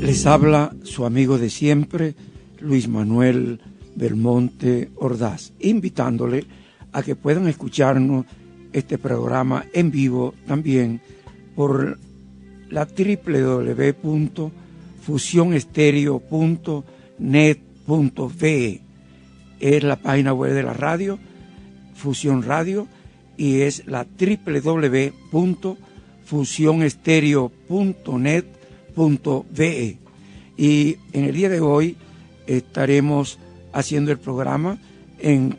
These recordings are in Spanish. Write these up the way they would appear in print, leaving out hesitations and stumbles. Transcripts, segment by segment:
Les habla su amigo de siempre, Luis Manuel Belmonte Ordaz, invitándole a que puedan escucharnos este programa en vivo también por la www.fusionestereo.net.be. Es la página web de la radio, Fusión Radio, y es la www.fusionestereo.net.be. Y en el día de hoy estaremos haciendo el programa en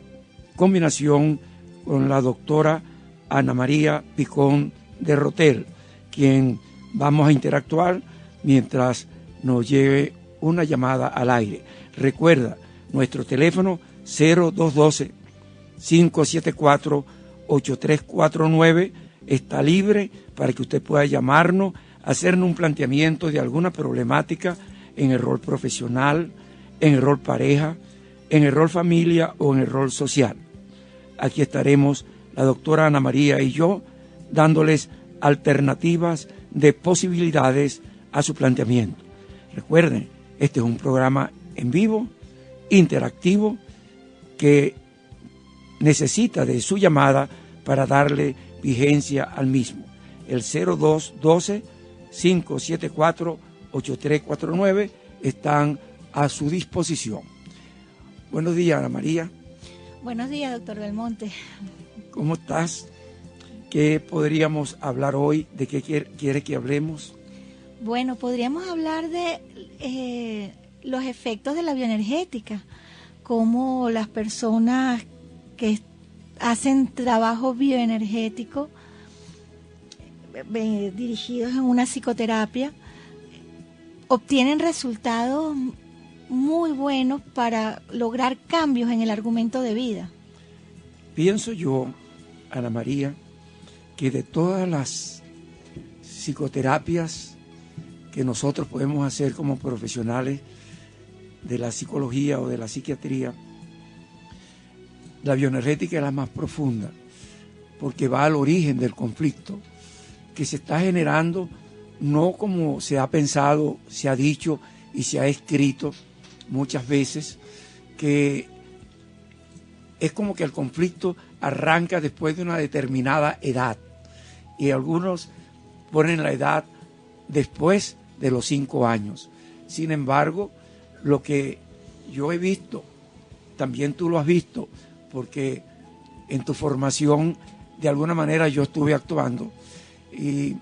combinación con la doctora Ana María Picón de Rotel, quien vamos a interactuar mientras nos lleve una llamada al aire. Recuerda, nuestro teléfono 0212-574-8349 está libre para que usted pueda llamarnos, hacernos un planteamiento de alguna problemática en el rol profesional, en el rol pareja, en el rol familia o en el rol social. Aquí estaremos la doctora Ana María y yo dándoles alternativas de posibilidades a su planteamiento. Recuerden, este es un programa en vivo, interactivo, que necesita de su llamada para darle vigencia al mismo. El 0212-574-8349 están a su disposición. Buenos días, Ana María. Buenos días, doctor Belmonte. ¿Cómo estás? ¿Qué podríamos hablar hoy? ¿De qué quiere que hablemos? Bueno, podríamos hablar de los efectos de la bioenergética, cómo las personas que hacen trabajo bioenergético dirigidos en una psicoterapia obtienen resultados muy buenos para lograr cambios en el argumento de vida. Pienso yo, Ana María, que de todas las psicoterapias que nosotros podemos hacer como profesionales de la psicología o de la psiquiatría, la bioenergética es la más profunda, porque va al origen del conflicto que se está generando, no como se ha pensado, se ha dicho y se ha escrito muchas veces, que es como que el conflicto arranca después de una determinada edad, y algunos ponen la edad después de los 5 años. Sin embargo, lo que yo he visto, también tú lo has visto, porque en tu formación de alguna manera yo estuve actuando, y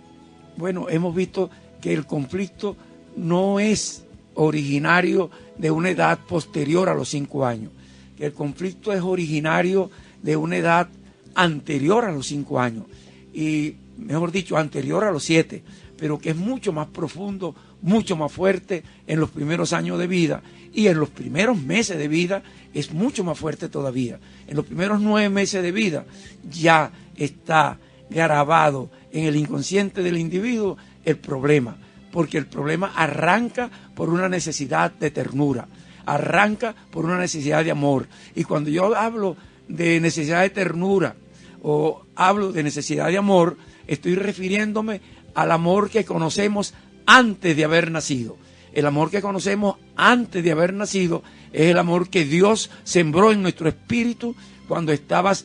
bueno, hemos visto que el conflicto no es originario de una edad posterior a los 5 años, que el conflicto es originario de una edad anterior a los 5 años, y mejor dicho, anterior a los 7, pero que es mucho más profundo, mucho más fuerte en los primeros años de vida, y en los primeros meses de vida es mucho más fuerte todavía. En los primeros 9 meses de vida ya está grabado en el inconsciente del individuo el problema, porque el problema arranca por una necesidad de ternura, arranca por una necesidad de amor. Y cuando yo hablo de necesidad de ternura o hablo de necesidad de amor, estoy refiriéndome al amor que conocemos antes de haber nacido. El amor que conocemos antes de haber nacido es el amor que Dios sembró en nuestro espíritu cuando estabas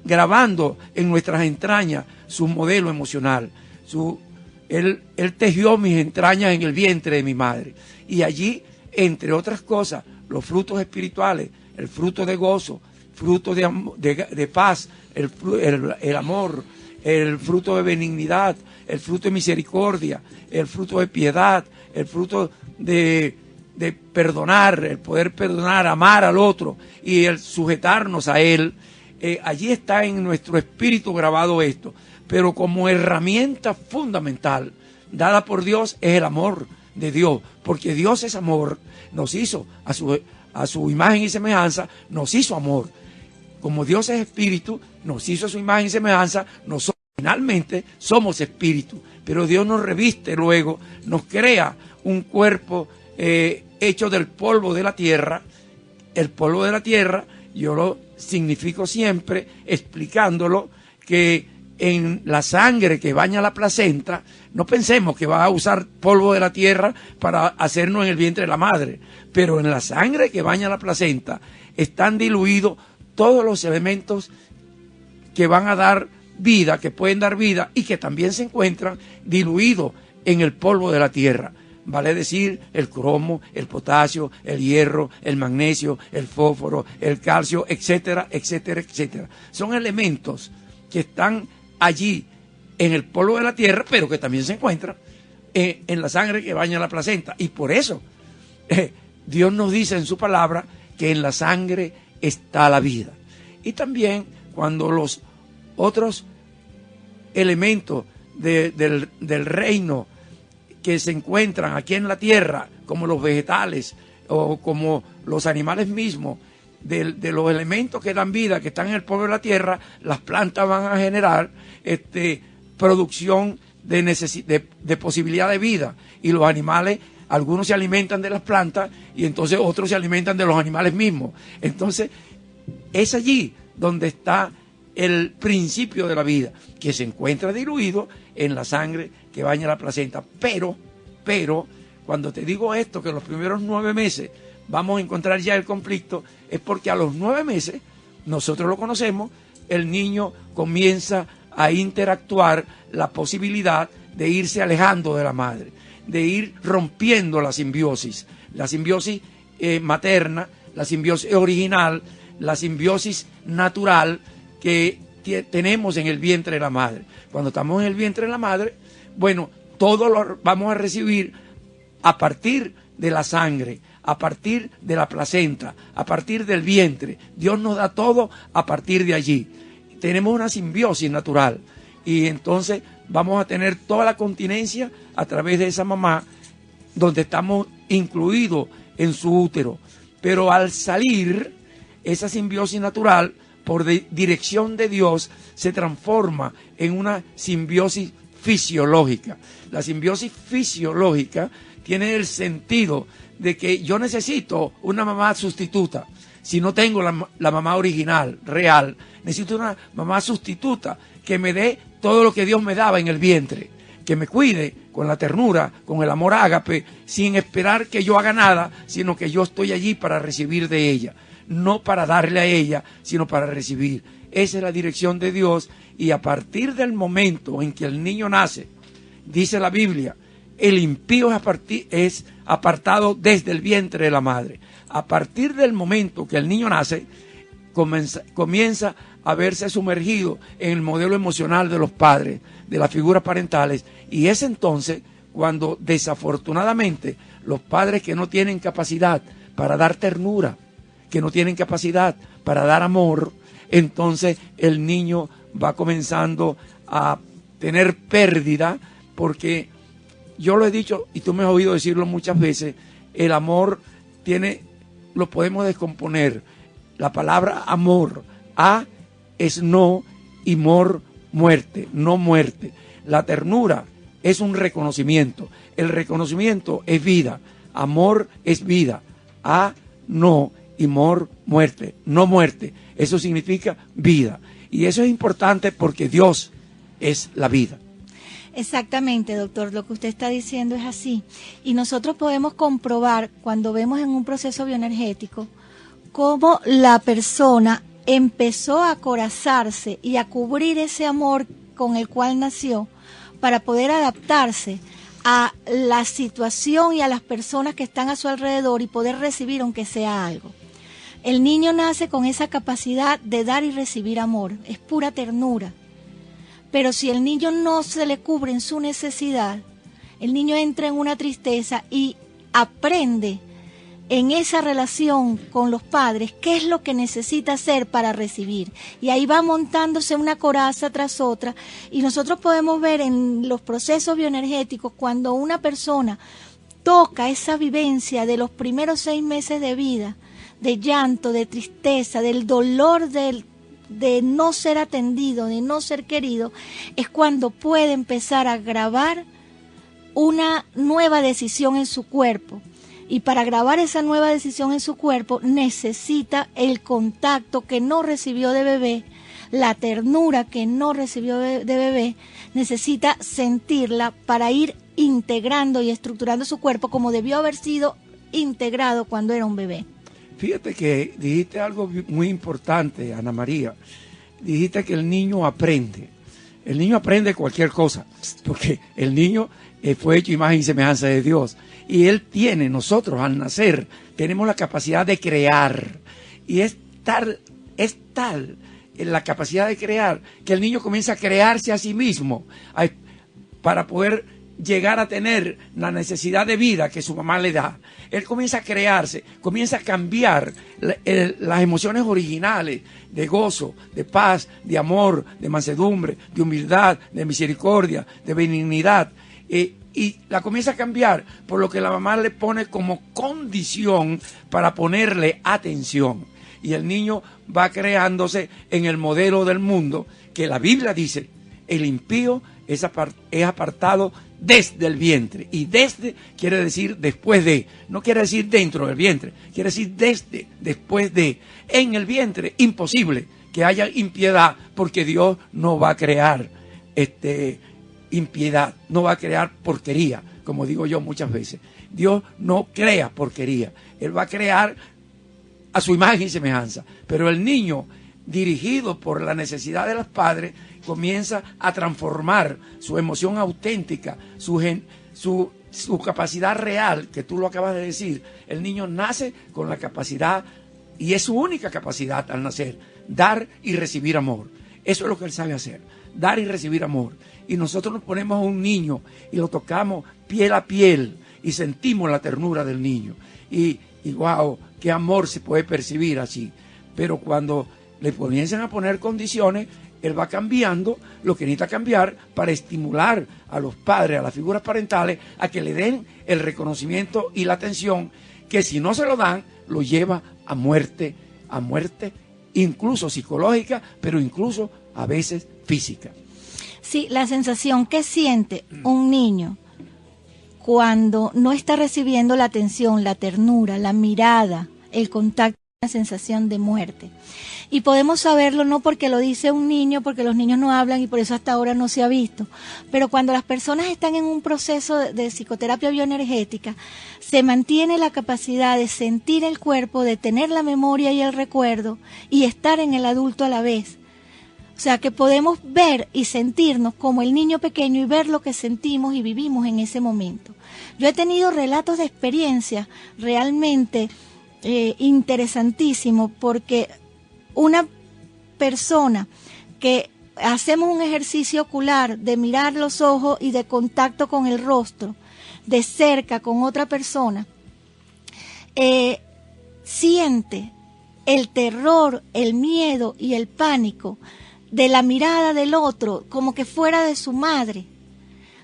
grabando en nuestras entrañas su modelo emocional. Él tejió mis entrañas en el vientre de mi madre. Y allí, entre otras cosas, los frutos espirituales, el fruto de gozo, fruto de paz, el amor, el fruto de benignidad, el fruto de misericordia, el fruto de piedad, el fruto de perdonar, el poder perdonar, amar al otro y el sujetarnos a él. Allí está en nuestro espíritu grabado esto, pero como herramienta fundamental dada por Dios es el amor de Dios, porque Dios es amor, nos hizo a su imagen y semejanza, nos hizo amor. Como Dios es espíritu, nos hizo a su imagen y semejanza, nosotros finalmente somos espíritu, pero Dios nos reviste luego, nos crea un cuerpo hecho del polvo de la tierra. El polvo de la tierra, yo lo significo siempre explicándolo, que en la sangre que baña la placenta, no pensemos que va a usar polvo de la tierra para hacernos en el vientre de la madre, pero en la sangre que baña la placenta están diluidos todos los elementos que van a dar vida, que pueden dar vida y que también se encuentran diluidos en el polvo de la tierra. Vale decir, el cromo, el potasio, el hierro, el magnesio, el fósforo, el calcio, etcétera, etcétera, etcétera. Son elementos que están allí en el polvo de la tierra, pero que también se encuentran en la sangre que baña la placenta. Y por eso Dios nos dice en su palabra que en la sangre está la vida. Y también cuando los otros elementos del reino que se encuentran aquí en la tierra, como los vegetales o como los animales mismos, de los elementos que dan vida, que están en el polvo de la tierra, las plantas van a generar producción de posibilidad de vida. Y los animales, algunos se alimentan de las plantas y entonces otros se alimentan de los animales mismos. Entonces, es allí donde está el principio de la vida, que se encuentra diluido en la sangre que baña la placenta. Pero, cuando te digo esto, que los primeros 9 meses vamos a encontrar ya el conflicto, es porque a los 9 meses, nosotros lo conocemos, el niño comienza a interactuar la posibilidad de irse alejando de la madre, de ir rompiendo la simbiosis materna, la simbiosis original, la simbiosis natural que tenemos en el vientre de la madre. Cuando estamos en el vientre de la madre, bueno, todo lo vamos a recibir a partir de la sangre, a partir de la placenta, a partir del vientre. Dios nos da todo a partir de allí. Tenemos una simbiosis natural y entonces vamos a tener toda la continencia a través de esa mamá, donde estamos incluidos en su útero. Pero al salir, esa simbiosis natural, por dirección de Dios, se transforma en una simbiosis fisiológica. La simbiosis fisiológica tiene el sentido de que yo necesito una mamá sustituta. Si no tengo la mamá original, real, necesito una mamá sustituta que me dé todo lo que Dios me daba en el vientre, que me cuide con la ternura, con el amor ágape, sin esperar que yo haga nada, sino que yo estoy allí para recibir de ella, no para darle a ella, sino para recibir. Esa es la dirección de Dios, y a partir del momento en que el niño nace, dice la Biblia, el impío es apartado desde el vientre de la madre. A partir del momento que el niño nace, comienza a verse sumergido en el modelo emocional de los padres, de las figuras parentales, y es entonces cuando desafortunadamente los padres que no tienen capacidad para dar ternura, que no tienen capacidad para dar amor, entonces el niño va comenzando a tener pérdida, porque yo lo he dicho y tú me has oído decirlo muchas veces, el amor lo podemos descomponer. La palabra amor, a es no y mor, muerte, no muerte. La ternura es un reconocimiento, el reconocimiento es vida, amor es vida, a no y mor, muerte, no muerte. Eso significa vida, y eso es importante porque Dios es la vida. Exactamente, doctor, lo que usted está diciendo es así. Y nosotros podemos comprobar, cuando vemos en un proceso bioenergético, cómo la persona empezó a acorazarse y a cubrir ese amor con el cual nació para poder adaptarse a la situación y a las personas que están a su alrededor y poder recibir aunque sea algo. El niño nace con esa capacidad de dar y recibir amor, es pura ternura. Pero si el niño no se le cubre en su necesidad, el niño entra en una tristeza y aprende en esa relación con los padres qué es lo que necesita hacer para recibir. Y ahí va montándose una coraza tras otra. Y nosotros podemos ver en los procesos bioenergéticos cuando una persona toca esa vivencia de los primeros 6 meses de vida, de llanto, de tristeza, del dolor de no ser atendido, de no ser querido, es cuando puede empezar a grabar una nueva decisión en su cuerpo. Y para grabar esa nueva decisión en su cuerpo necesita el contacto que no recibió de bebé, la ternura que no recibió de bebé, necesita sentirla para ir integrando y estructurando su cuerpo como debió haber sido integrado cuando era un bebé. Fíjate que dijiste algo muy importante, Ana María. Dijiste que el niño aprende. El niño aprende cualquier cosa, porque el niño fue hecho imagen y semejanza de Dios. Y nosotros al nacer, tenemos la capacidad de crear. Y es tal la capacidad de crear que el niño comienza a crearse a sí mismo para poder llegar a tener la necesidad de vida que su mamá le da. Él comienza a crearse, comienza a cambiar las emociones originales de gozo, de paz, de amor, de mansedumbre, de humildad, de misericordia, de benignidad. Y la comienza a cambiar por lo que la mamá le pone como condición para ponerle atención. Y el niño va creándose en el modelo del mundo que la Biblia dice, el impío es apartado desde el vientre. Y desde quiere decir después de, no quiere decir dentro del vientre, quiere decir desde, después de. En el vientre, imposible que haya impiedad, porque Dios no va a crear impiedad, no va a crear porquería, como digo yo muchas veces. Dios no crea porquería, Él va a crear a su imagen y semejanza. Pero el niño, dirigido por la necesidad de los padres, comienza a transformar su emoción auténtica, su capacidad real, que tú lo acabas de decir. El niño nace con la capacidad, y es su única capacidad al nacer, dar y recibir amor. Eso es lo que él sabe hacer, dar y recibir amor. Y nosotros nos ponemos a un niño y lo tocamos piel a piel y sentimos la ternura del niño. Y wow, qué amor se puede percibir así. Pero cuando le comienzan a poner condiciones, él va cambiando lo que necesita cambiar para estimular a los padres, a las figuras parentales, a que le den el reconocimiento y la atención que si no se lo dan, lo lleva a muerte, incluso psicológica, pero incluso a veces física. Sí, la sensación que siente un niño cuando no está recibiendo la atención, la ternura, la mirada, el contacto, una sensación de muerte. Y podemos saberlo no porque lo dice un niño, porque los niños no hablan y por eso hasta ahora no se ha visto, pero cuando las personas están en un proceso de psicoterapia bioenergética, se mantiene la capacidad de sentir el cuerpo, de tener la memoria y el recuerdo y estar en el adulto a la vez. O sea, que podemos ver y sentirnos como el niño pequeño y ver lo que sentimos y vivimos en ese momento. Yo he tenido relatos de experiencias realmente interesantísimos, porque una persona que hacemos un ejercicio ocular de mirar los ojos y de contacto con el rostro, de cerca con otra persona, siente el terror, el miedo y el pánico de la mirada del otro, como que fuera de su madre,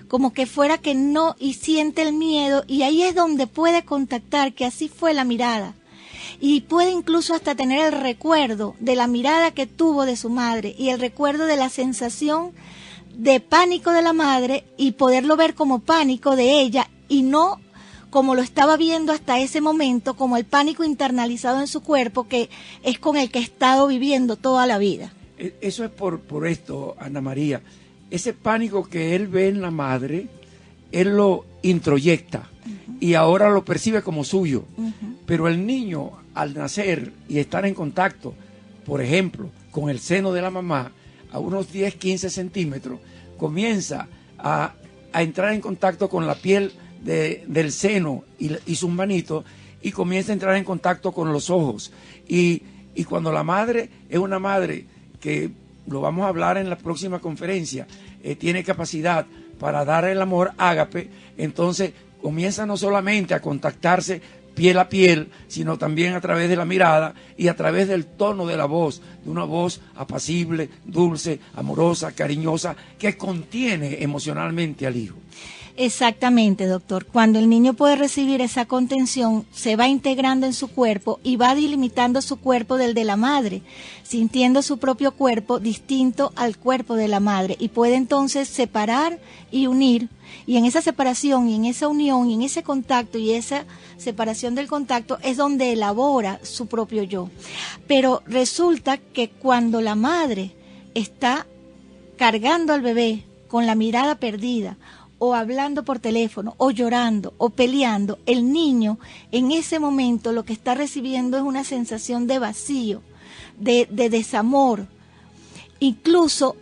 como que fuera que no, y siente el miedo, y ahí es donde puede contactar que así fue la mirada, y puede incluso hasta tener el recuerdo de la mirada que tuvo de su madre, y el recuerdo de la sensación de pánico de la madre, y poderlo ver como pánico de ella, y no como lo estaba viendo hasta ese momento, como el pánico internalizado en su cuerpo, que es con el que ha estado viviendo toda la vida. Eso es por esto, Ana María. Ese pánico que él ve en la madre, él lo introyecta y ahora lo percibe como suyo. Pero el niño, al nacer y estar en contacto, por ejemplo, con el seno de la mamá, a unos 10, 15 centímetros, comienza a entrar en contacto con la piel del seno y sus manitos, y comienza a entrar en contacto con los ojos. Y cuando la madre es una madre que lo vamos a hablar en la próxima conferencia, tiene capacidad para dar el amor ágape, entonces comienza no solamente a contactarse piel a piel, sino también a través de la mirada y a través del tono de la voz, de una voz apacible, dulce, amorosa, cariñosa, que contiene emocionalmente al hijo. Exactamente, doctor. Cuando el niño puede recibir esa contención, se va integrando en su cuerpo y va delimitando su cuerpo del de la madre, sintiendo su propio cuerpo distinto al cuerpo de la madre, y puede entonces separar y unir, y en esa separación y en esa unión y en ese contacto y esa separación del contacto es donde elabora su propio yo. Pero resulta que cuando la madre está cargando al bebé con la mirada perdida, o hablando por teléfono, o llorando, o peleando, el niño en ese momento lo que está recibiendo es una sensación de vacío, de desamor. Incluso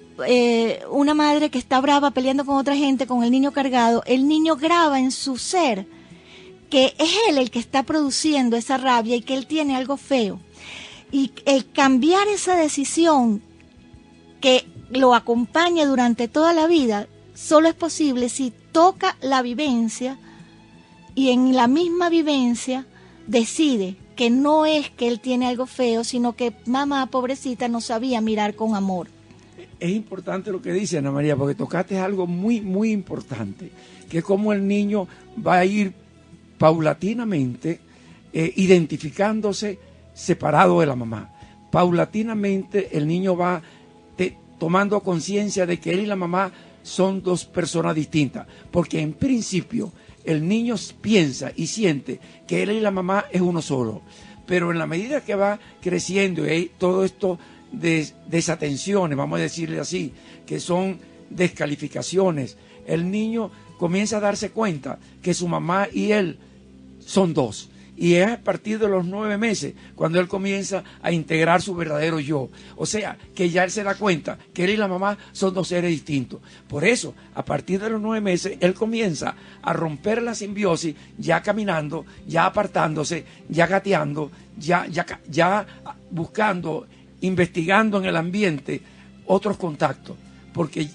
una madre que está brava peleando con otra gente, con el niño cargado, el niño graba en su ser que es él el que está produciendo esa rabia y que él tiene algo feo. Y el cambiar esa decisión que lo acompaña durante toda la vida, solo es posible si toca la vivencia y en la misma vivencia decide que no es que él tiene algo feo, sino que mamá, pobrecita, no sabía mirar con amor. Es importante lo que dice Ana María, porque tocaste algo muy, muy importante, que es cómo el niño va a ir paulatinamente identificándose separado de la mamá. Paulatinamente el niño va tomando conciencia de que él y la mamá son dos personas distintas, porque en principio el niño piensa y siente que él y la mamá es uno solo, pero en la medida que va creciendo y hay todo esto de desatenciones, vamos a decirle así, que son descalificaciones, el niño comienza a darse cuenta que su mamá y él son dos. Y es a partir de los 9 meses cuando él comienza a integrar su verdadero yo. O sea, que ya él se da cuenta que él y la mamá son dos seres distintos. Por eso, a partir de los 9 meses, él comienza a romper la simbiosis, ya caminando, ya apartándose, ya gateando, ya buscando, investigando en el ambiente otros contactos. Porque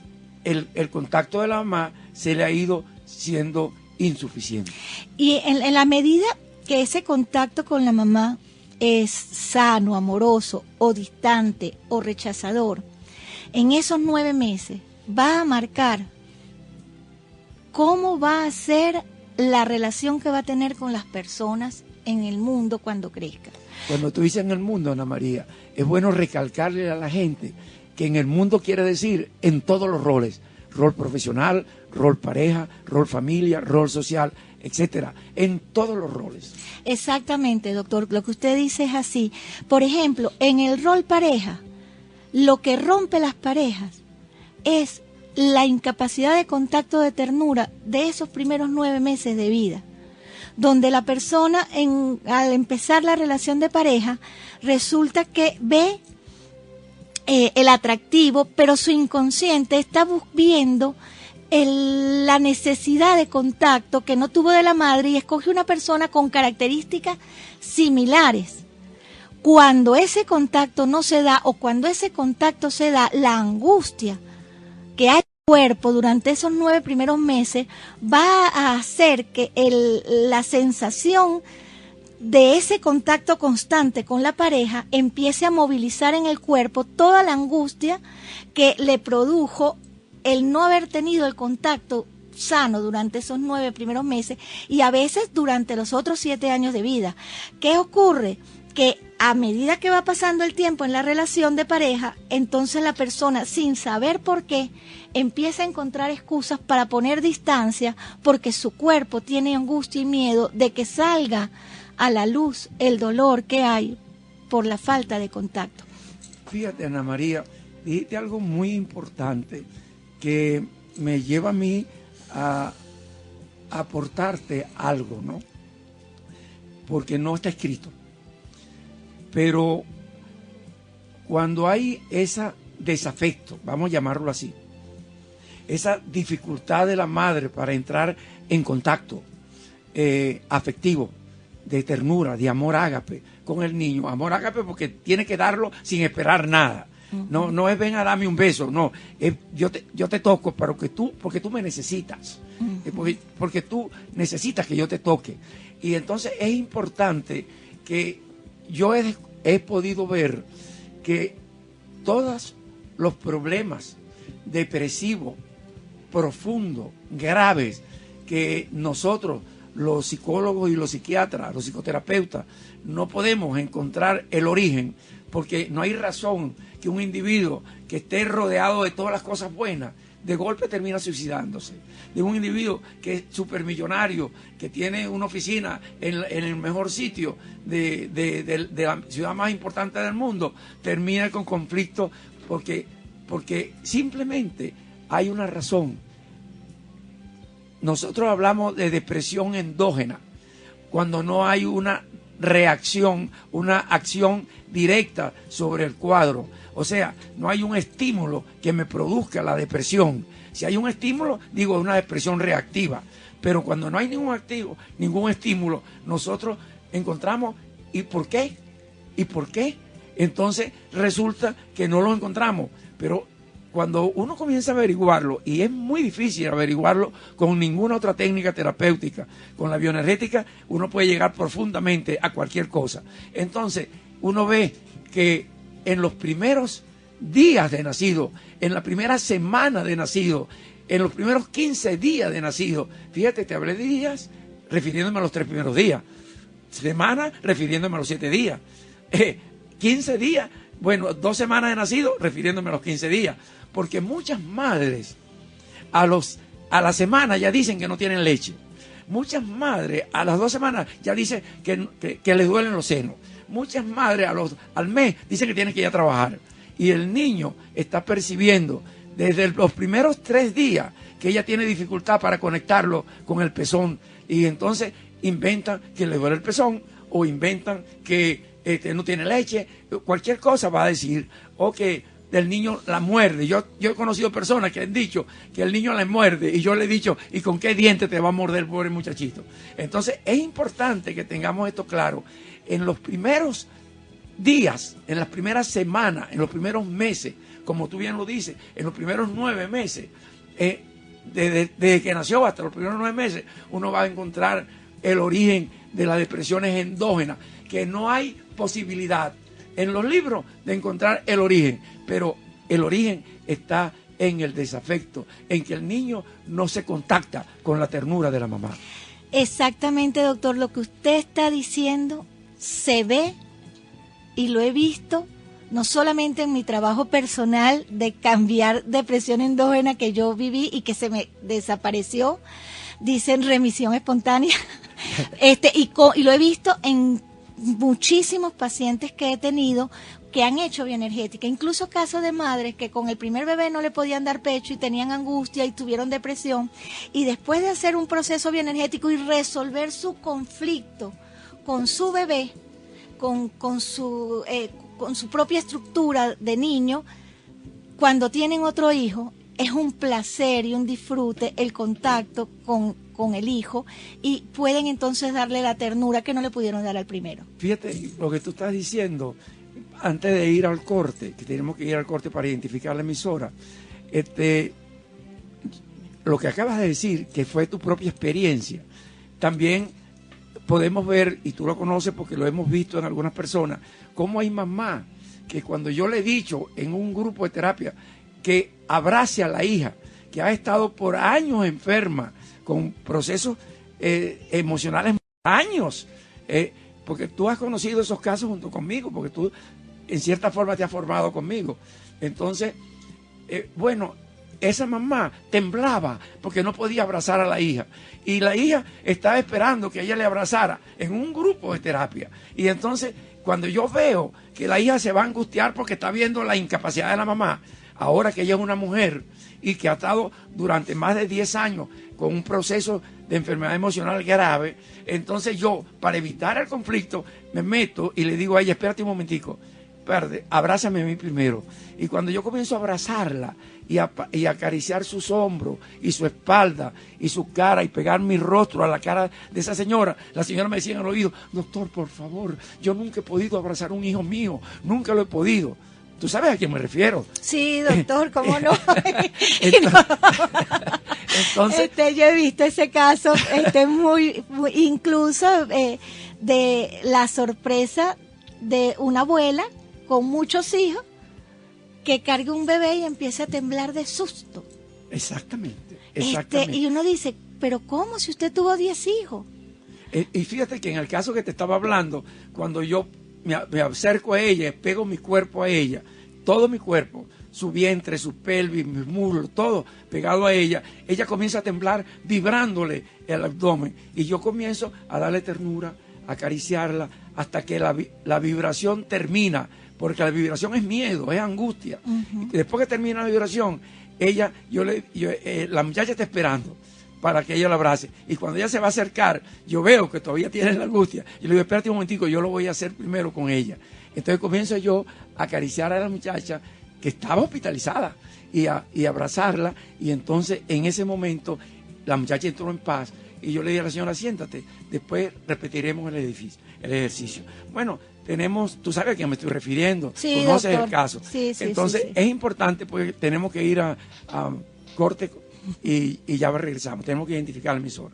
el contacto de la mamá se le ha ido siendo insuficiente. Y en la medida que ese contacto con la mamá es sano, amoroso, o distante, o rechazador, en esos 9 meses va a marcar cómo va a ser la relación que va a tener con las personas en el mundo cuando crezca. Cuando tú dices en el mundo, Ana María, es bueno recalcarle a la gente que en el mundo quiere decir en todos los roles, rol profesional, rol pareja, rol familia, rol social, etcétera, en todos los roles. Exactamente, doctor, lo que usted dice es así. Por ejemplo, en el rol pareja, lo que rompe las parejas es la incapacidad de contacto de ternura de esos primeros 9 meses de vida, donde la persona al empezar la relación de pareja resulta que ve el atractivo, pero su inconsciente está viendo la necesidad de contacto que no tuvo de la madre y escoge una persona con características similares. Cuando ese contacto no se da o cuando ese contacto se da, la angustia que hay en el cuerpo durante esos 9 primeros meses va a hacer que la sensación de ese contacto constante con la pareja empiece a movilizar en el cuerpo toda la angustia que le produjo el no haber tenido el contacto sano durante esos 9 primeros meses y a veces durante los otros 7 años de vida. ¿Qué ocurre? Que a medida que va pasando el tiempo en la relación de pareja, entonces la persona, sin saber por qué, empieza a encontrar excusas para poner distancia porque su cuerpo tiene angustia y miedo de que salga a la luz el dolor que hay por la falta de contacto. Fíjate, Ana María, dijiste algo muy importante que me lleva a mí a aportarte algo, ¿no? Porque no está escrito. Pero cuando hay ese desafecto, vamos a llamarlo así, esa dificultad de la madre para entrar en contacto afectivo, de ternura, de amor ágape con el niño, amor ágape porque tiene que darlo sin esperar nada. No es ven a darme un beso, no, es yo te toco porque tú me necesitas, porque tú necesitas que yo te toque. Y entonces es importante que yo he podido ver que todos los problemas depresivos, profundos, graves, que nosotros, los psicólogos y los psiquiatras, los psicoterapeutas, no podemos encontrar el origen, porque no hay razón que un individuo que esté rodeado de todas las cosas buenas, de golpe termina suicidándose. De un individuo que es supermillonario, que tiene una oficina en el mejor sitio de la ciudad más importante del mundo, termina con conflicto porque porque simplemente hay una razón. Nosotros hablamos de depresión endógena, cuando no hay una reacción, una acción directa sobre el cuadro. O sea, no hay un estímulo que me produzca la depresión. Si hay un estímulo, digo, una depresión reactiva. Pero cuando no hay ningún estímulo, nosotros encontramos, ¿y por qué? ¿Y por qué? Entonces resulta que no lo encontramos. Pero cuando uno comienza a averiguarlo, y es muy difícil averiguarlo con ninguna otra técnica terapéutica, con la bioenergética uno puede llegar profundamente a cualquier cosa. Entonces uno ve que en los primeros días de nacido, en la primera semana de nacido, en los primeros 15 días de nacido, fíjate, te hablé de días refiriéndome a los 3 primeros días, semana refiriéndome a los 7 días, 15 días, bueno, 2 semanas de nacido refiriéndome a los 15 días, porque muchas madres a la semana ya dicen que no tienen leche. Muchas madres a las 2 semanas ya dicen que les duelen los senos. Muchas madres al mes dicen que tienen que ir a trabajar. Y el niño está percibiendo desde los primeros 3 días que ella tiene dificultad para conectarlo con el pezón. Y entonces inventan que le duele el pezón, o inventan que no tiene leche, cualquier cosa va a decir, o que del niño la muerde. Yo he conocido personas que han dicho que el niño la muerde, y yo le he dicho, ¿y con qué diente te va a morder el pobre muchachito? Entonces es importante que tengamos esto claro. En los primeros días, en las primeras semanas, en los primeros meses, como tú bien lo dices, en los primeros 9 meses, desde que nació hasta los primeros 9 meses, uno va a encontrar el origen de las depresiones endógenas, que no hay posibilidad en los libros de encontrar el origen, pero el origen está en el desafecto, en que el niño no se contacta con la ternura de la mamá. Exactamente, doctor, lo que usted está diciendo se ve y lo he visto no solamente en mi trabajo personal de cambiar depresión endógena que yo viví y que se me desapareció, dicen remisión espontánea, y lo he visto en muchísimos pacientes que he tenido que han hecho bioenergética, incluso casos de madres que con el primer bebé no le podían dar pecho y tenían angustia y tuvieron depresión, y después de hacer un proceso bioenergético y resolver su conflicto con su bebé, con su propia estructura de niño, cuando tienen otro hijo, es un placer y un disfrute el contacto con el hijo, y pueden entonces darle la ternura que no le pudieron dar al primero. Fíjate lo que tú estás diciendo, antes de ir al corte, que tenemos que ir al corte para identificar la emisora, lo que acabas de decir, que fue tu propia experiencia, también podemos ver, y tú lo conoces porque lo hemos visto en algunas personas, cómo hay mamás que cuando yo le he dicho en un grupo de terapia que abrace a la hija, que ha estado por años enferma, con procesos emocionales, años, porque tú has conocido esos casos junto conmigo, porque tú en cierta forma te has formado conmigo. Entonces, bueno, esa mamá temblaba porque no podía abrazar a la hija, y la hija estaba esperando que ella le abrazara en un grupo de terapia. Y entonces, cuando yo veo que la hija se va a angustiar porque está viendo la incapacidad de la mamá, ahora que ella es una mujer y que ha estado durante más de 10 años con un proceso de enfermedad emocional grave, entonces yo, para evitar el conflicto, me meto y le digo a ella, espérate un momentico, espérate, abrázame a mí primero. Y cuando yo comienzo a abrazarla y acariciar sus hombros y su espalda y su cara y pegar mi rostro a la cara de esa señora, la señora me decía en el oído, doctor, por favor, yo nunca he podido abrazar a un hijo mío, nunca lo he podido. ¿Tú sabes a quién me refiero? Sí, doctor, ¿cómo no? Entonces, yo he visto ese caso, muy incluso de la sorpresa de una abuela con muchos hijos que carga un bebé y empieza a temblar de susto. Exactamente. Y uno dice, ¿pero cómo si usted tuvo 10 hijos? Y fíjate que en el caso que te estaba hablando, cuando yo me acerco a ella, pego mi cuerpo a ella, todo mi cuerpo, su vientre, su pelvis, mis muslos, todo pegado a ella, ella comienza a temblar vibrándole el abdomen, y yo comienzo a darle ternura, a acariciarla, hasta que la vibración termina porque la vibración es miedo, es angustia. Ujú. Y después que termina la vibración, la muchacha está esperando para que ella la abrace. Y cuando ella se va a acercar, yo veo que todavía tiene la angustia. Y le digo, espérate un momentico, yo lo voy a hacer primero con ella. Entonces comienzo yo a acariciar a la muchacha que estaba hospitalizada y abrazarla. Y entonces en ese momento la muchacha entró en paz. Y yo le dije a la señora, siéntate, después repetiremos el ejercicio. Bueno, tú sabes a quién me estoy refiriendo, sí, conoces doctor. el caso. Sí, entonces sí. es importante porque tenemos que ir a corte y ya regresamos. Tenemos que identificar el emisor.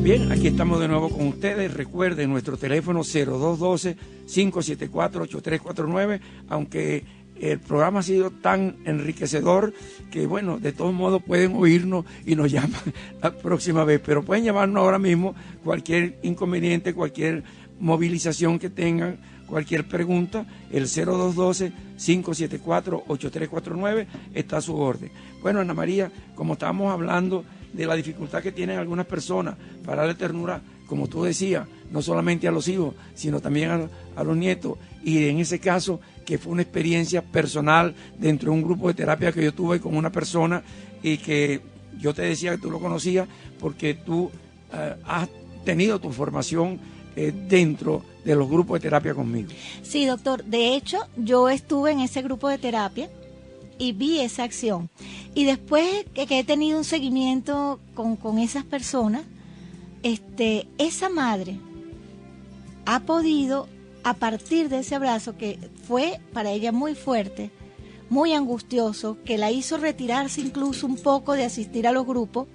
Bien, aquí estamos de nuevo con ustedes. Recuerden nuestro teléfono 0212-574-8349, aunque el programa ha sido tan enriquecedor que, bueno, de todos modos pueden oírnos y nos llaman la próxima vez, pero pueden llamarnos ahora mismo, cualquier inconveniente, cualquier movilización que tengan, cualquier pregunta, el 0212-574-8349 está a su orden. Bueno, Ana María, como estábamos hablando de la dificultad que tienen algunas personas para darle ternura, como tú decías, no solamente a los hijos, sino también a los nietos, y en ese caso, que fue una experiencia personal dentro de un grupo de terapia que yo tuve con una persona y que yo te decía que tú lo conocías porque tú has tenido tu formación dentro de los grupos de terapia conmigo. Sí, doctor. De hecho, yo estuve en ese grupo de terapia y vi esa acción. Y después que he tenido un seguimiento con esas personas, esa madre ha podido, a partir de ese abrazo que fue para ella muy fuerte, muy angustioso, que la hizo retirarse incluso un poco de asistir a los grupos,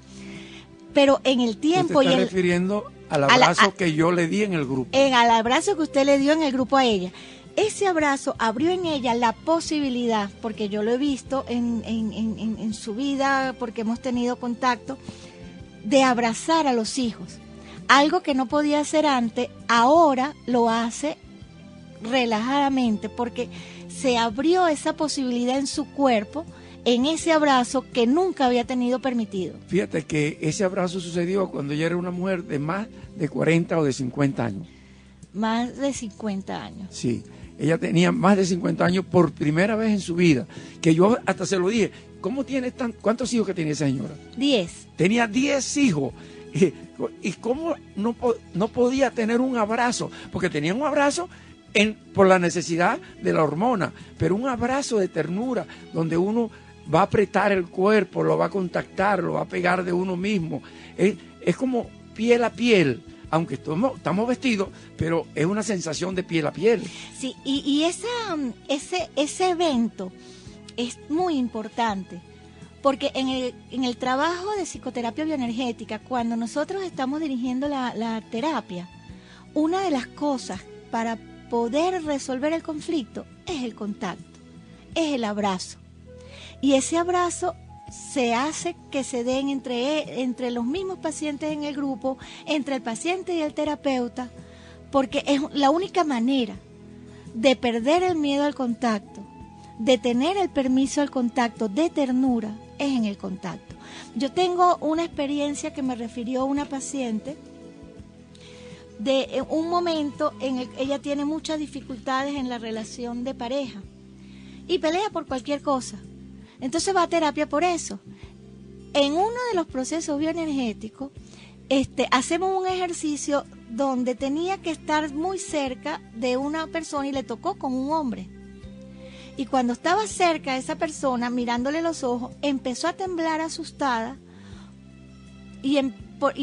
pero en el tiempo... ¿Usted está refiriendo al abrazo que yo le di en el grupo? Al abrazo que usted le dio en el grupo a ella. Ese abrazo abrió en ella la posibilidad, porque yo lo he visto en su vida, porque hemos tenido contacto, de abrazar a los hijos. Algo que no podía hacer antes, ahora lo hace relajadamente, porque se abrió esa posibilidad en su cuerpo, en ese abrazo que nunca había tenido permitido. Fíjate que ese abrazo sucedió cuando ella era una mujer de más de 40 o de 50 años. Más de 50 años. Sí, ella tenía más de 50 años por primera vez en su vida, que yo hasta se lo dije, ¿cuántos hijos que tenía esa señora? 10. Tenía 10 hijos. ¿Y cómo no podía tener un abrazo? Porque tenía un abrazo por la necesidad de la hormona, pero un abrazo de ternura, donde uno va a apretar el cuerpo, lo va a contactar, lo va a pegar de uno mismo. Es como piel a piel, aunque estamos vestidos, pero es una sensación de piel a piel. Sí, y ese evento es muy importante, porque en el trabajo de psicoterapia bioenergética, cuando nosotros estamos dirigiendo la terapia, una de las cosas para poder resolver el conflicto es el contacto, es el abrazo. Y ese abrazo se hace que se den entre los mismos pacientes en el grupo, entre el paciente y el terapeuta, porque es la única manera de perder el miedo al contacto, de tener el permiso al contacto, de ternura, es en el contacto. Yo tengo una experiencia que me refirió una paciente de un momento en el que ella tiene muchas dificultades en la relación de pareja y pelea por cualquier cosa. Entonces va a terapia por eso. En uno de los procesos bioenergéticos, hacemos un ejercicio donde tenía que estar muy cerca de una persona y le tocó con un hombre. Y cuando estaba cerca de esa persona, mirándole los ojos, empezó a temblar asustada y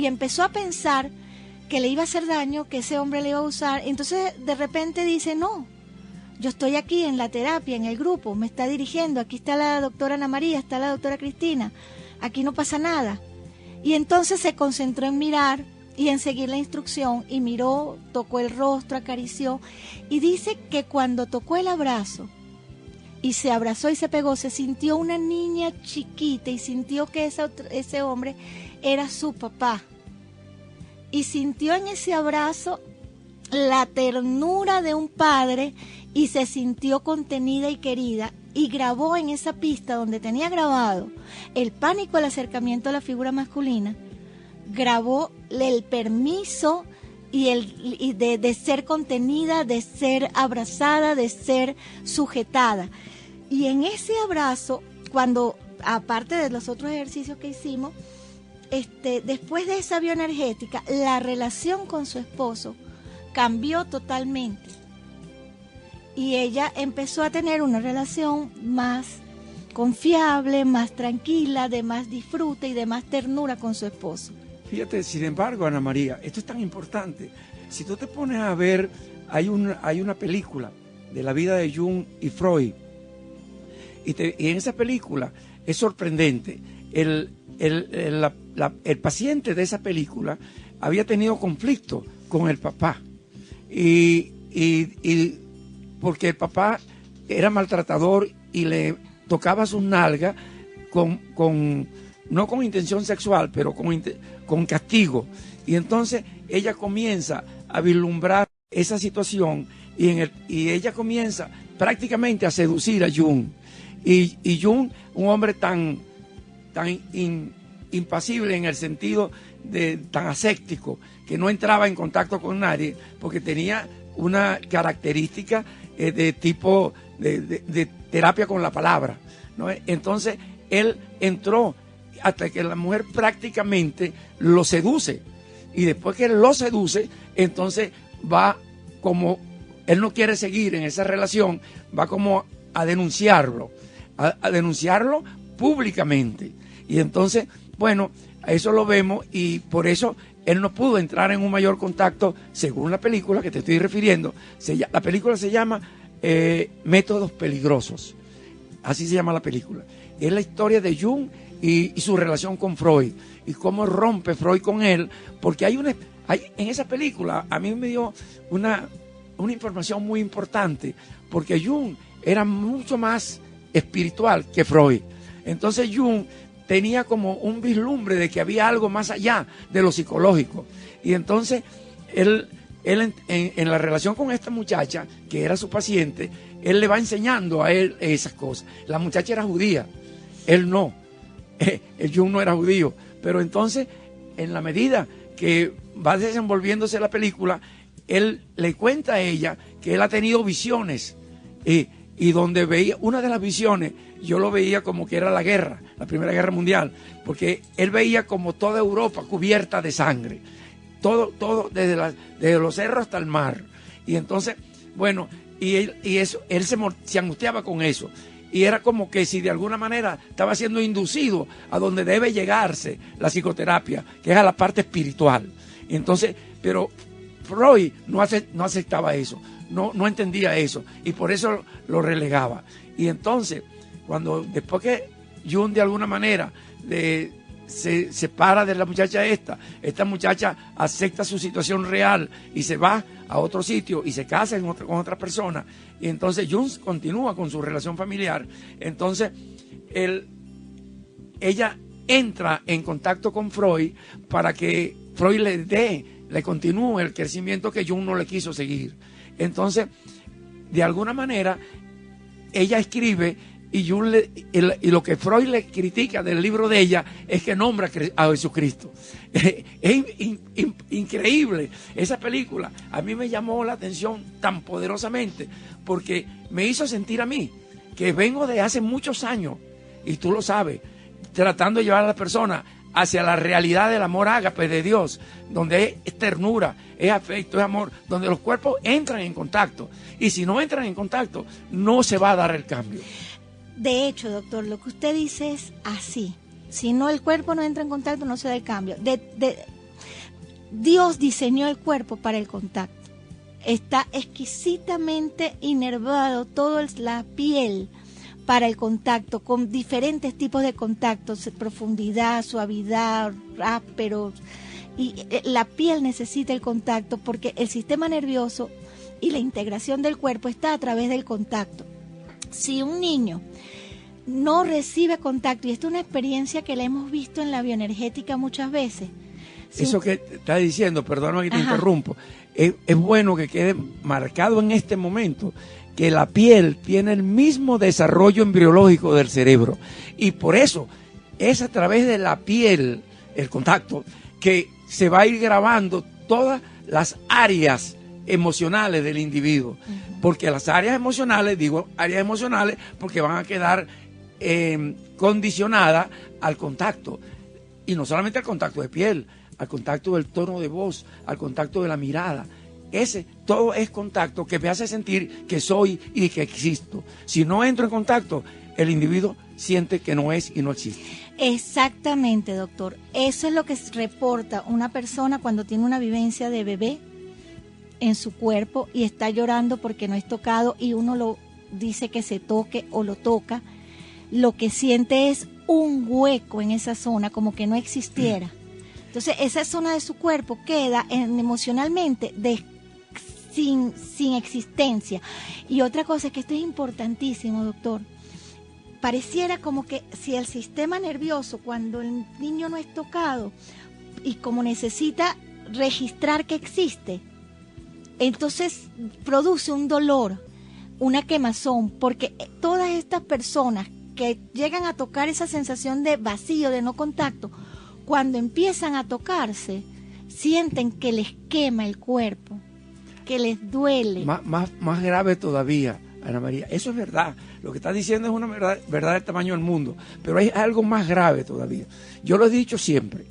empezó a pensar que le iba a hacer daño, que ese hombre le iba a usar. Entonces de repente dice, no, yo estoy aquí en la terapia, en el grupo, me está dirigiendo, aquí está la doctora Ana María, está la doctora Cristina, aquí no pasa nada. Y entonces se concentró en mirar y en seguir la instrucción, y miró, tocó el rostro, acarició, y dice que cuando tocó el abrazo, y se abrazó y se pegó, se sintió una niña chiquita y sintió que ese hombre era su papá. Y sintió en ese abrazo la ternura de un padre y se sintió contenida y querida, y grabó en esa pista donde tenía grabado el pánico al acercamiento a la figura masculina, grabó el permiso y de ser contenida, de ser abrazada, de ser sujetada. Y en ese abrazo, cuando, aparte de los otros ejercicios que hicimos, después de esa bioenergética, la relación con su esposo cambió totalmente. Y ella empezó a tener una relación más confiable, más tranquila, de más disfrute y de más ternura con su esposo. Fíjate, sin embargo, Ana María, esto es tan importante. Si tú te pones a ver, hay una película de la vida de Jung y Freud, y en esa película es sorprendente. El paciente de esa película había tenido conflicto con el papá, y porque el papá era maltratador y le tocaba sus nalgas no con intención sexual, pero con castigo. Y entonces ella comienza a vislumbrar esa situación y ella comienza prácticamente a seducir a Jung. Y Jung, un hombre tan impasible en el sentido de tan ascético, que no entraba en contacto con nadie, porque tenía una característica de tipo de terapia con la palabra, ¿no? Entonces él entró hasta que la mujer prácticamente lo seduce, y después que él lo seduce, entonces va, como él no quiere seguir en esa relación, va como a denunciarlo, a denunciarlo públicamente. Y entonces, bueno, a eso lo vemos, y por eso él no pudo entrar en un mayor contacto, según la película que te estoy refiriendo. La película se llama Métodos Peligrosos, así se llama la película. Es la historia de Jung y su relación con Freud, y cómo rompe Freud con él, porque en esa película a mí me dio una información muy importante, porque Jung era mucho más espiritual que Freud. Entonces Jung tenía como un vislumbre de que había algo más allá de lo psicológico, y entonces él en la relación con esta muchacha, que era su paciente, él le va enseñando a él esas cosas. La muchacha era judía, él no. El Jung no era judío, pero entonces, en la medida que va desenvolviéndose la película, él le cuenta a ella que él ha tenido visiones, y donde veía una de las visiones, yo lo veía como que era la guerra, la Primera Guerra Mundial, porque él veía como toda Europa cubierta de sangre, todo desde los cerros hasta el mar. Y entonces, bueno, él se angustiaba con eso. Y era como que si de alguna manera estaba siendo inducido a donde debe llegarse la psicoterapia, que es a la parte espiritual. Y entonces, pero Freud no aceptaba eso, no entendía eso, y por eso lo relegaba. Y entonces, después que Jung de alguna manera se separa de la muchacha esta muchacha acepta su situación real y se va a otro sitio y se casa con otra persona, y entonces Jung continúa con su relación familiar. Entonces ella entra en contacto con Freud para que Freud le continúe el crecimiento que Jung no le quiso seguir. Entonces, de alguna manera, ella escribe, y lo que Freud le critica del libro de ella es que nombra a Jesucristo. Es increíble esa película. A mí me llamó la atención tan poderosamente, porque me hizo sentir a mí, que vengo de hace muchos años, y tú lo sabes, tratando de llevar a la persona hacia la realidad del amor ágape de Dios, donde es ternura, es afecto, es amor, donde los cuerpos entran en contacto, y si no entran en contacto, no se va a dar el cambio. De hecho, doctor, lo que usted dice es así. Si no, el cuerpo no entra en contacto, no se da el cambio. Dios diseñó el cuerpo para el contacto. Está exquisitamente inervado toda la piel para el contacto, con diferentes tipos de contactos, profundidad, suavidad, áspero. Y la piel necesita el contacto porque el sistema nervioso y la integración del cuerpo está a través del contacto. Si un niño no recibe contacto, y esta es una experiencia que la hemos visto en la bioenergética muchas veces. Eso que estás diciendo, perdóname que te interrumpo, es bueno que quede marcado en este momento que la piel tiene el mismo desarrollo embriológico del cerebro, y por eso es a través de la piel, el contacto, que se va a ir grabando toda las áreas emocionales del individuo, porque las áreas emocionales, digo áreas emocionales porque van a quedar condicionadas al contacto, y no solamente al contacto de piel, al contacto del tono de voz, al contacto de la mirada. Todo es contacto que me hace sentir que soy y que existo. Si no entro en contacto, el individuo siente que no es y no existe. Exactamente, doctor. Eso es lo que reporta una persona cuando tiene una vivencia de bebé en su cuerpo y está llorando porque no es tocado, y uno lo dice que se toque o lo toca. Lo que siente es un hueco en esa zona, como que no existiera. Entonces, esa zona de su cuerpo queda emocionalmente sin existencia. Y otra cosa es que esto es importantísimo, doctor. Pareciera como que si el sistema nervioso, cuando el niño no es tocado y como necesita registrar que existe, entonces produce un dolor, una quemazón, porque todas estas personas que llegan a tocar esa sensación de vacío, de no contacto, cuando empiezan a tocarse, sienten que les quema el cuerpo, que les duele. Más grave todavía, Ana María, eso es verdad. Lo que estás diciendo es una verdad del tamaño del mundo, pero hay algo más grave todavía. Yo lo he dicho siempre.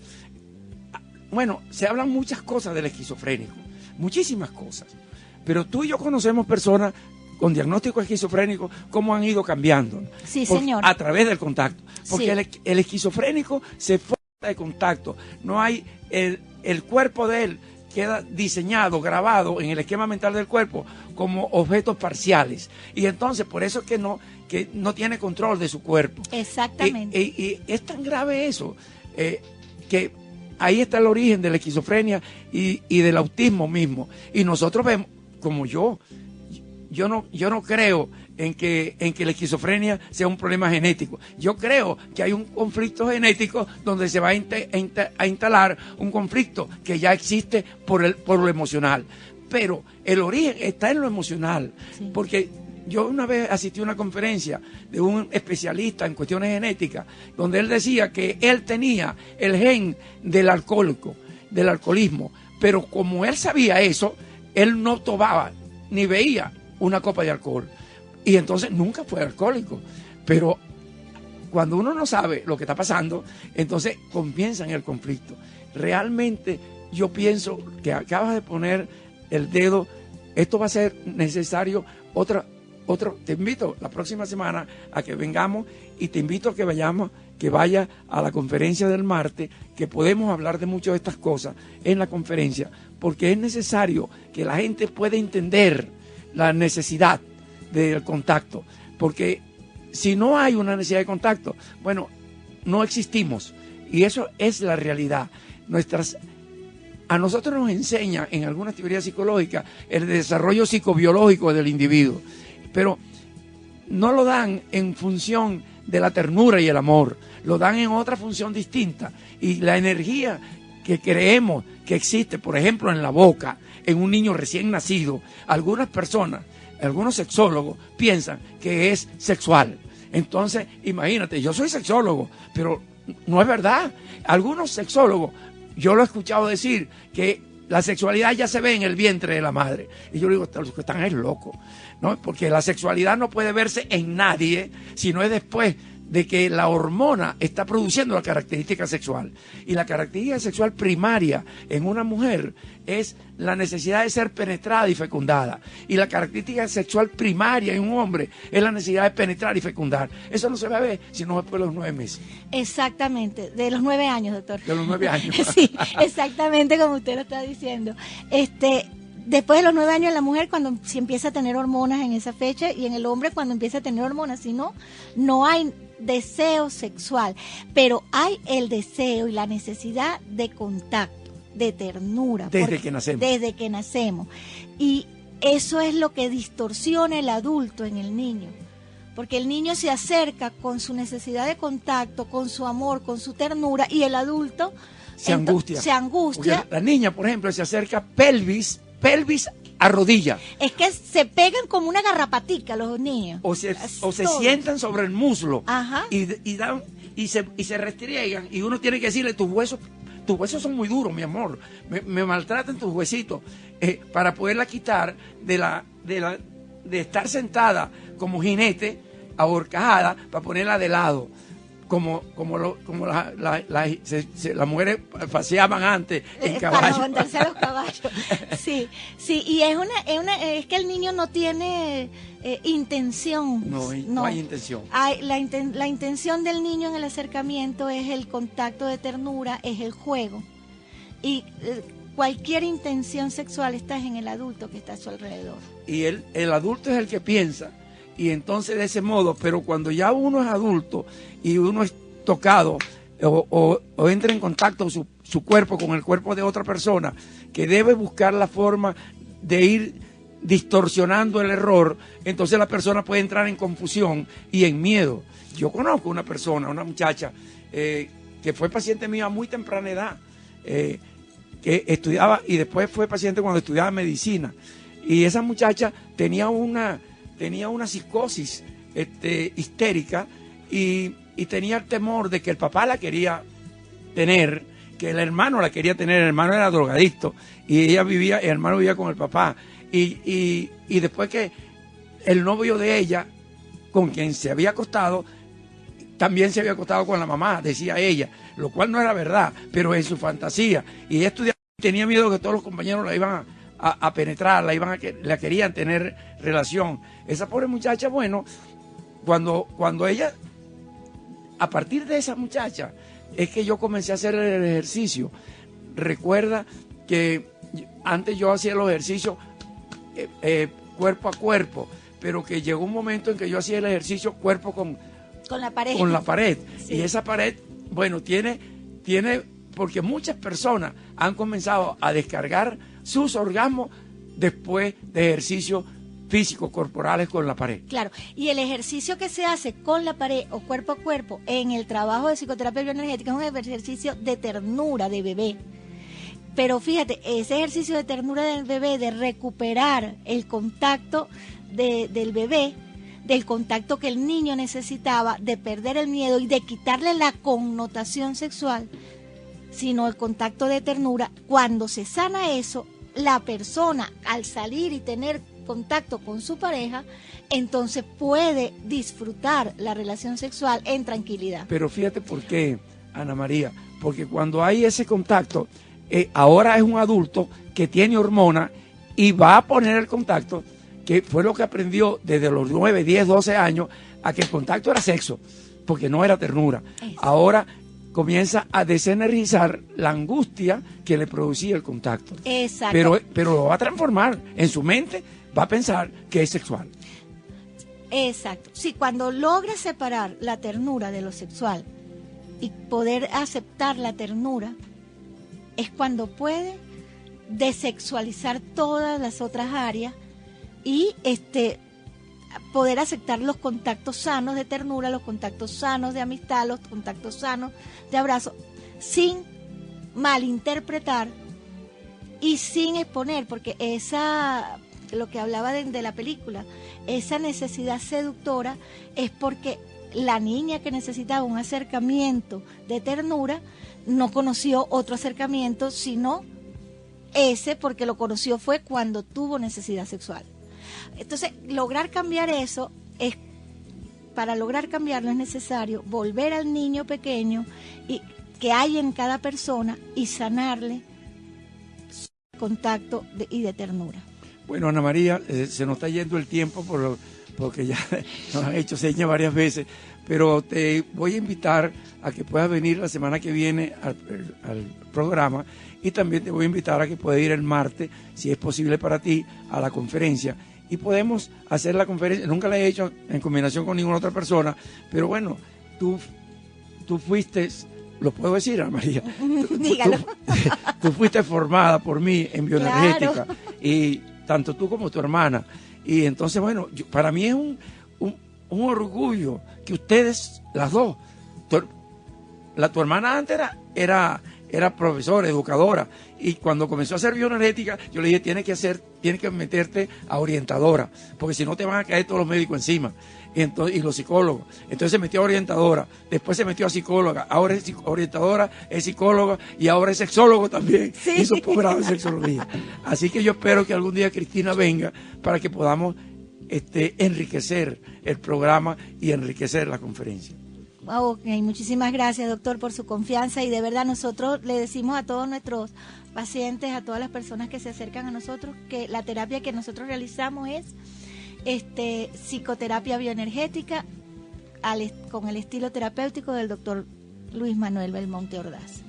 Bueno, se hablan muchas cosas del esquizofrénico, muchísimas cosas, pero tú y yo conocemos personas con diagnóstico esquizofrénico, cómo han ido cambiando. Sí, señor. A través del contacto. Porque sí. el esquizofrénico se forma de contacto. No hay, el cuerpo de él queda diseñado, grabado en el esquema mental del cuerpo como objetos parciales. Y entonces, por eso es que no tiene control de su cuerpo. Exactamente. Y es tan grave eso, que ahí está el origen de la esquizofrenia y del autismo mismo. Y nosotros vemos, como yo no creo en que la esquizofrenia sea un problema genético. Yo creo que hay un conflicto genético donde se va a instalar un conflicto que ya existe por lo emocional. Pero el origen está en lo emocional. Sí. Porque yo una vez asistí a una conferencia de un especialista en cuestiones genéticas, donde él decía que él tenía el gen del alcoholismo, pero como él sabía eso, él no tomaba ni veía una copa de alcohol, y entonces nunca fue alcohólico. Pero cuando uno no sabe lo que está pasando, entonces comienza en el conflicto. Realmente yo pienso que acabas de poner el dedo. Esto va a ser necesario te invito la próxima semana a que vengamos, y te invito a que vaya a la conferencia del martes, que podemos hablar de muchas de estas cosas en la conferencia, porque es necesario que la gente pueda entender la necesidad del contacto, porque si no hay una necesidad de contacto, bueno, no existimos, y eso es la realidad. A nosotros nos enseña en algunas teorías psicológicas el desarrollo psicobiológico del individuo, pero no lo dan en función de la ternura y el amor, lo dan en otra función distinta, y la energía que creemos que existe, por ejemplo, en la boca, en un niño recién nacido, algunas personas, algunos sexólogos piensan que es sexual. Entonces, imagínate, yo soy sexólogo, pero no es verdad. Algunos sexólogos, yo lo he escuchado decir que la sexualidad ya se ve en el vientre de la madre. Y yo digo, los que están es loco, ¿no? Porque la sexualidad no puede verse en nadie, sino es después de que la hormona está produciendo la característica sexual. Y la característica sexual primaria en una mujer es la necesidad de ser penetrada y fecundada. Y la característica sexual primaria en un hombre es la necesidad de penetrar y fecundar. Eso no se va a ver sino después de los 9 meses. Exactamente, de los 9 años, doctor. De los 9 años. Sí, exactamente como usted lo está diciendo. Después de los 9 años, la mujer cuando se empieza a tener hormonas en esa fecha, y en el hombre cuando empieza a tener hormonas. Si no, no hay deseo sexual, pero hay el deseo y la necesidad de contacto, de ternura. Desde que nacemos. Y eso es lo que distorsiona el adulto en el niño, porque el niño se acerca con su necesidad de contacto, con su amor, con su ternura, y el adulto se angustia. Porque la niña, por ejemplo, se acerca pelvis a rodilla. Es que se pegan como una garrapatica los niños. O se sientan sobre el muslo. Ajá. Y se restriegan, y uno tiene que decirle, tus huesos tus huesos son muy duros, mi amor, me maltratan tus huesitos, para poderla quitar de estar sentada como jinete, ahorcajada, para ponerla de lado. Como las mujeres paseaban antes en caballo. Para montarse a los caballos. Sí, sí, y es que el niño no tiene intención. No hay intención. La intención del niño en el acercamiento es el contacto de ternura, es el juego. Y cualquier intención sexual está en el adulto que está a su alrededor. Y el adulto es el que piensa. Y entonces de ese modo, pero cuando ya uno es adulto y uno es tocado o entra en contacto su cuerpo con el cuerpo de otra persona, que debe buscar la forma de ir distorsionando el error, entonces la persona puede entrar en confusión y en miedo. Yo conozco una persona, una muchacha, que fue paciente mía a muy temprana edad, que estudiaba y después fue paciente cuando estudiaba medicina. Y esa muchacha tenía una psicosis histérica y tenía el temor de que el papá la quería tener, que el hermano la quería tener, el hermano era drogadicto y el hermano vivía con el papá. Y después que el novio de ella, con quien se había acostado, también se había acostado con la mamá, decía ella, lo cual no era verdad, pero en su fantasía. Y ella estudiaba y tenía miedo que todos los compañeros la iban a penetrar, la querían tener relación. Esa pobre muchacha, bueno, cuando ella, a partir de esa muchacha, es que yo comencé a hacer el ejercicio. Recuerda que antes yo hacía los ejercicios cuerpo a cuerpo, pero que llegó un momento en que yo hacía el ejercicio cuerpo con la pared. Con la pared. Sí. Y esa pared, bueno, tiene, porque muchas personas han comenzado a descargar sus orgasmos después de ejercicios físicos, corporales con la pared. Claro, y el ejercicio que se hace con la pared o cuerpo a cuerpo en el trabajo de psicoterapia bioenergética es un ejercicio de ternura de bebé. Pero fíjate, ese ejercicio de ternura del bebé, de recuperar el contacto del bebé, del contacto que el niño necesitaba, de perder el miedo y de quitarle la connotación sexual, sino el contacto de ternura, cuando se sana eso, la persona al salir y tener contacto con su pareja, entonces puede disfrutar la relación sexual en tranquilidad. Pero fíjate por qué, Ana María, porque cuando hay ese contacto, ahora es un adulto que tiene hormonas y va a poner el contacto, que fue lo que aprendió desde los 9, 10, 12 años, a que el contacto era sexo, porque no era ternura. Eso. Ahora comienza a desenergizar la angustia que le producía el contacto. Exacto. Pero lo va a transformar en su mente, va a pensar que es sexual. Exacto. Sí, cuando logra separar la ternura de lo sexual y poder aceptar la ternura, es cuando puede desexualizar todas las otras áreas y poder aceptar los contactos sanos de ternura, los contactos sanos de amistad, los contactos sanos de abrazo, sin malinterpretar y sin exponer, porque lo que hablaba de la película, esa necesidad seductora es porque la niña que necesitaba un acercamiento de ternura no conoció otro acercamiento, sino ese, porque lo conoció fue cuando tuvo necesidad sexual. Entonces, lograr cambiar eso, para lograr cambiarlo es necesario volver al niño pequeño y que hay en cada persona y sanarle su contacto y de ternura. Bueno, Ana María, se nos está yendo el tiempo porque ya nos han hecho señas varias veces, pero te voy a invitar a que puedas venir la semana que viene al programa, y también te voy a invitar a que puedas ir el martes, si es posible para ti, a la conferencia. Y podemos hacer la conferencia, nunca la he hecho en combinación con ninguna otra persona, pero bueno, tú fuiste, lo puedo decir, Ana María, Dígalo. Tú fuiste formada por mí en bioenergética, Claro. Y tanto tú como tu hermana. Y entonces, bueno, para mí es un orgullo que ustedes, las dos, tu hermana antes era era profesora, educadora, y cuando comenzó a hacer bioenergética, yo le dije, tienes que meterte a orientadora, porque si no te van a caer todos los médicos encima, y los psicólogos. Entonces se metió a orientadora, después se metió a psicóloga, ahora es orientadora, es psicóloga, y ahora es sexólogo también, sí. Hizo posgrado en sexología. Así que yo espero que algún día Cristina venga para que podamos enriquecer el programa y enriquecer la conferencia. Ok, muchísimas gracias, doctor, por su confianza, y de verdad nosotros le decimos a todos nuestros pacientes, a todas las personas que se acercan a nosotros, que la terapia que nosotros realizamos es psicoterapia bioenergética con el estilo terapéutico del doctor Luis Manuel Belmonte Ordaz.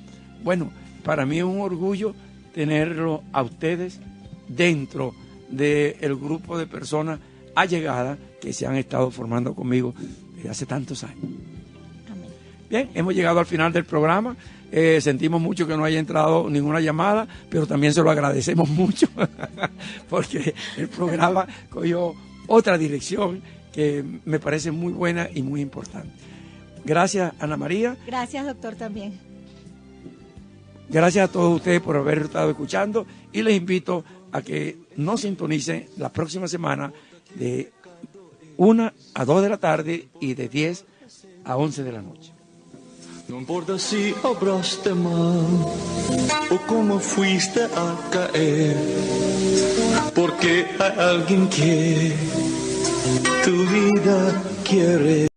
Bueno, para mí es un orgullo tenerlo a ustedes dentro del grupo de personas allegadas que se han estado formando conmigo desde hace tantos años. Amén. Bien, hemos llegado al final del programa. Sentimos mucho que no haya entrado ninguna llamada, pero también se lo agradecemos mucho porque el programa cogió otra dirección que me parece muy buena y muy importante. Gracias, Ana María. Gracias, doctor, también. Gracias a todos ustedes por haber estado escuchando y les invito a que nos sintonicen la próxima semana de 1 a 2 de la tarde y de 10 a 11 de la noche. No importa si obraste mal o cómo fuiste a caer, porque hay alguien que tu vida quiere.